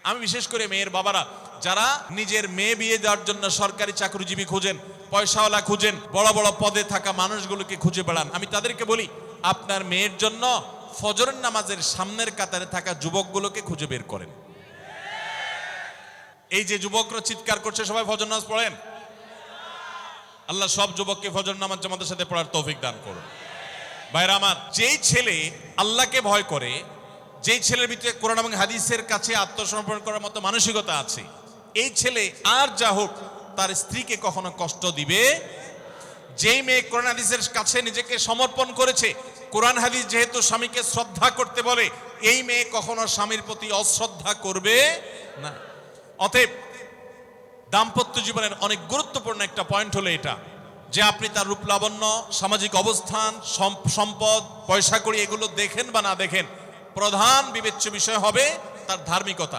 আমি বিশেষ করে মেয়ের বাবারা যারা নিজের মেয়ে বিয়ে দেওয়ার জন্য সরকারি চাকরিজীবী খুঁজেন, পয়সাওয়ালা খুঁজেন, বড় বড় পদে থাকা মানুষগুলোকে খুঁজে বেড়ান, আমি তাদেরকে বলি আপনার মেয়ের জন্য ফজরের নামাজের সামনের কাতারে থাকা যুবকগুলোকে খুঁজে বের করেন। এই যে যুবকরা চিৎকার করছে সবাই ফজর নামাজ পড়েন, আল্লাহ সব যুবককে ফজর নামাজ জামাতের সাথে পড়ার তৌফিক দান করুন। ভাইরা আমার, যেই ছেলে আল্লাহকে ভয় করে, যেই ছেলের ভিতরে কোরআন এবং হাদিসের কাছে আত্মসমর্পণ করার মতো মানসিকতা আছে, এই ছেলে আর যা হোক তার স্ত্রীকে কখনো কষ্ট দিবে। যেই মেয়ে কোরআন হাদিসের কাছে নিজেকে সমর্পণ করেছে, কোরআন হাদিস যেহেতু স্বামীকে শ্রদ্ধা করতে বলে, এই মেয়ে কখনো স্বামীর প্রতি অশ্রদ্ধা করবে না। অতএব দাম্পত্য জীবনের অনেক গুরুত্বপূর্ণ একটা পয়েন্ট হলো এটা যে আপনি তার রূপ লাবণ্য, সামাজিক অবস্থান, সম্পদ, পয়সা কড়ি এগুলো দেখেন বা না দেখেন, প্রধান বিবেচ্য বিষয় হবে তার ধার্মিকতা।